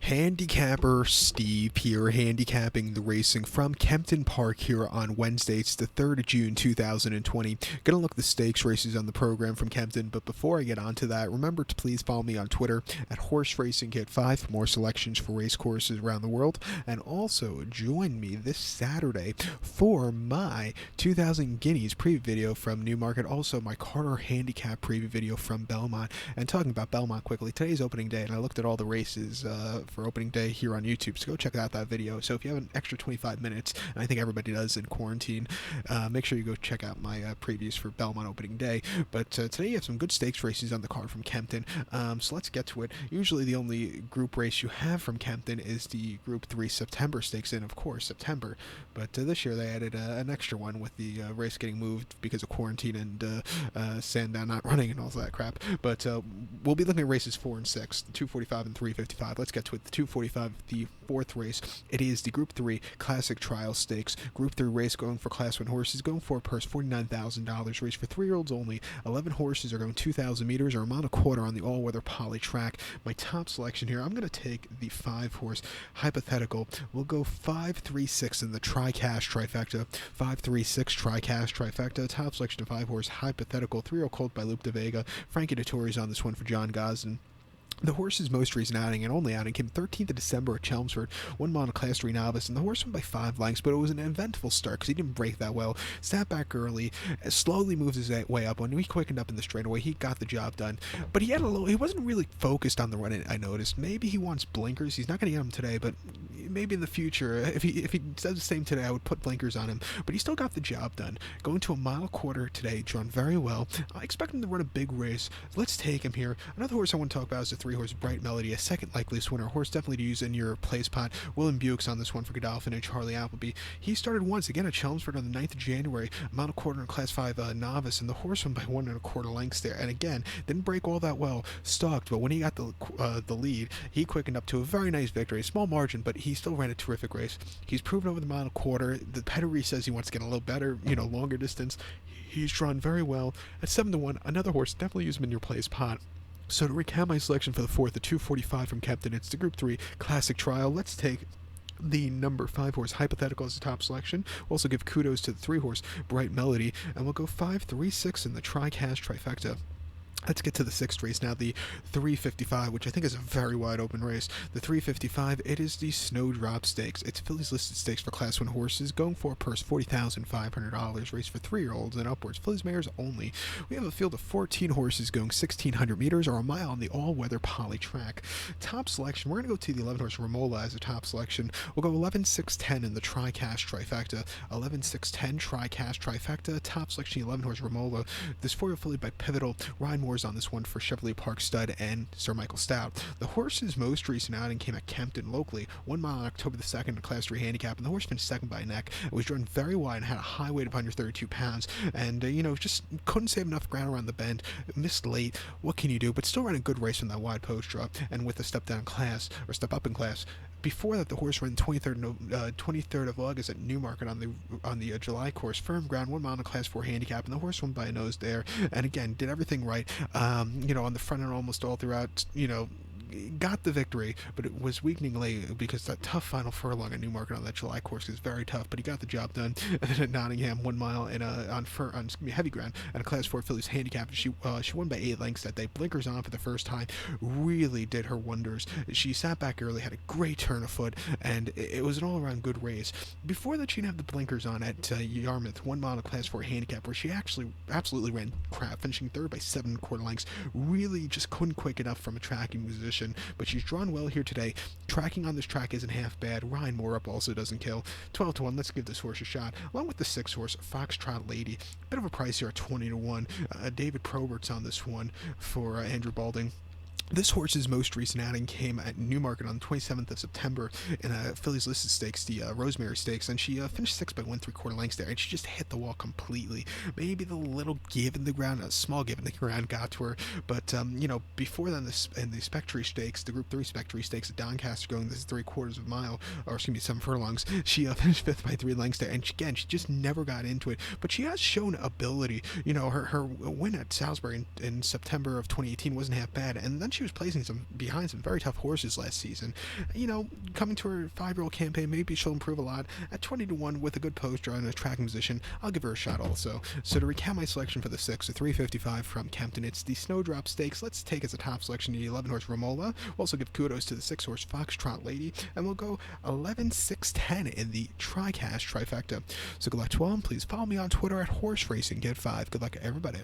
Handicapper Steve here, handicapping the racing from Kempton Park here on Wednesday. It's the 3rd of June 2020. Gonna look at the stakes races on the program from Kempton, but before I get on to that, remember to please follow me on Twitter at Horse Racing Kit 5 for more selections for race courses around the world, and also join me this Saturday for my 2000 Guineas preview video from Newmarket, also my Carter Handicap preview video from Belmont. And talking about Belmont quickly, today's opening day, and I looked at all the races for opening day here on YouTube, so go check out that video. So if you have an extra 25 minutes, and I think everybody does in quarantine, make sure you go check out my previews for Belmont opening day. But today you have some good stakes races on the card from Kempton, so let's get to it. Usually the only group race you have from Kempton is the Group 3 September Stakes, and of course September, but this year they added an extra one with the race getting moved because of quarantine and Sandown not running and all that crap. But we'll be looking at races 4 and 6, the 245 and 355. Let's get to it. The 245, the fourth race. It is the Group 3 Classic Trial Stakes. Group 3 race going for Class 1 horses, going for a purse $49,000. Race for 3-year-olds only. 11 horses are going 2,000 meters or a mile and a quarter on the all-weather poly track. My top selection here, I'm going to take the 5-horse Hypothetical. We'll go 5-3-6 in the Tri-Cash Trifecta. 5-3-6 Tri-Cash Trifecta. Top selection of 5-horse Hypothetical. 3-year-old colt by Luke De Vega. Frankie Dettori's on this one for John Gosden. The horse's most recent outing and only outing came 13th of December at Chelmsford, won on a Class 3 novice, and the horse won by 5 lengths, but it was an eventful start because he didn't break that well, sat back early, slowly moved his way up. When he quickened up in the straightaway, he got the job done, but he wasn't really focused on the run, I noticed. Maybe he wants blinkers. He's not going to get them today, but maybe in the future, if he does the same today, I would put blinkers on him, but he still got the job done. Going to a mile and a quarter today, drawn very well. I expect him to run a big race. Let's take him here. Another horse I want to talk about is the 3-horse Bright Melody, a second likeliest winner. Horse definitely to use in your play spot. William Buick's on this one for Godolphin and Charlie Appleby. He started once again at Chelmsford on the 9th of January, a mile and a quarter in Class 5 novice, and the horse won by 1 1/4 lengths there. And again, didn't break all that well, stalked, but when he got the lead, he quickened up to a very nice victory. A small margin, but he still ran a terrific race. He's proven over the mile and a quarter. The pedigree says he wants to get a little better, longer distance. He's drawn very well. At 7-1, another horse, definitely use him in your play spot. So to recap my selection for the fourth, the 245 from Kempton, it's the Group 3 Classic Trial. Let's take the number 5-horse Hypothetical as the top selection. We'll also give kudos to the 3-horse Bright Melody, and we'll go 5-3-6 in the Tri-Cash Trifecta. Let's get to the 6th race now, the 355, which I think is a very wide open race. The 355, it is the Snowdrop Stakes. It's Phillies listed stakes for Class 1 horses, going for a purse $40,500. Race for 3-year-olds and upwards. Phillies mares only. We have a field of 14 horses going 1,600 meters or a mile on the all-weather poly track. Top selection, we're going to go to the 11-horse Romola as a top selection. We'll go 11-6-10 in the Tri-Cash Trifecta. 11-6-10 Tri-Cash Trifecta. Top selection, 11-horse Romola. This 4-year filly by Pivotal. Ryan Moore's on this one for Chevrolet Park Stud and Sir Michael Stout. The horse's most recent outing came at Kempton locally, 1 mile on October the 2nd in a Class 3 handicap, and the horse finished second by a neck. It was drawn very wide and had a high weight of 132 pounds, and just couldn't save enough ground around the bend. Missed late. What can you do? But still ran a good race from that wide post draw, and with a step up in class. Before that, the horse ran 23rd of August at Newmarket on the July course. Firm ground, 1 mile in a Class 4 handicap, and the horse won by a nose there. And again, did everything right. On the front end almost all throughout. Got the victory, but it was weakening late because that tough final furlong at Newmarket on that July course is very tough, but he got the job done. And then at Nottingham, 1 mile on heavy ground and a Class 4 Phillies handicap. She won by 8 lengths that day. Blinkers on for the first time, really did her wonders. She sat back early, had a great turn of foot, and it was an all-around good race. Before that, she didn't have the blinkers on at Yarmouth, 1 mile in a Class 4 handicap, where she actually absolutely ran crap, finishing third by 7 1/4 lengths. Really just couldn't quick enough from a tracking position. But she's drawn well here today. Tracking on this track isn't half bad. Ryan Moore up also doesn't kill. 12-1, let's give this horse a shot. Along with the 6-horse Foxtrot Lady. Bit of a price here at 20-1. David Probert's on this one for Andrew Balding. This horse's most recent outing came at Newmarket on the 27th of September in a Phillies listed stakes, the Rosemary Stakes, and she finished 6 by 1 3/4 lengths there, and she just hit the wall completely. Maybe the little give in the ground, a small give in the ground got to her, but before then, in the Spectre Stakes, the Group 3 Spectre Stakes at Doncaster, going this is 3/4 of a mile, or excuse me, 7 furlongs, she finished 5th by 3 lengths there, and she just never got into it, but she has shown ability. Her win at Salisbury in September of 2018 wasn't half bad, and then she she was placing behind some very tough horses last season. Coming to her 5-year-old campaign, maybe she'll improve a lot. At 20-1 with a good post draw and a tracking position, I'll give her a shot also. So to recap my selection for the 6, the 355 from Kempton, it's the Snowdrop Stakes. Let's take as a top selection the 11-horse Romola. We'll also give kudos to the 6-horse Foxtrot Lady, and we'll go 11, 6, 10 in the trifecta. So good luck to all, and please follow me on Twitter at Horse Racing Get 5. Good luck, everybody.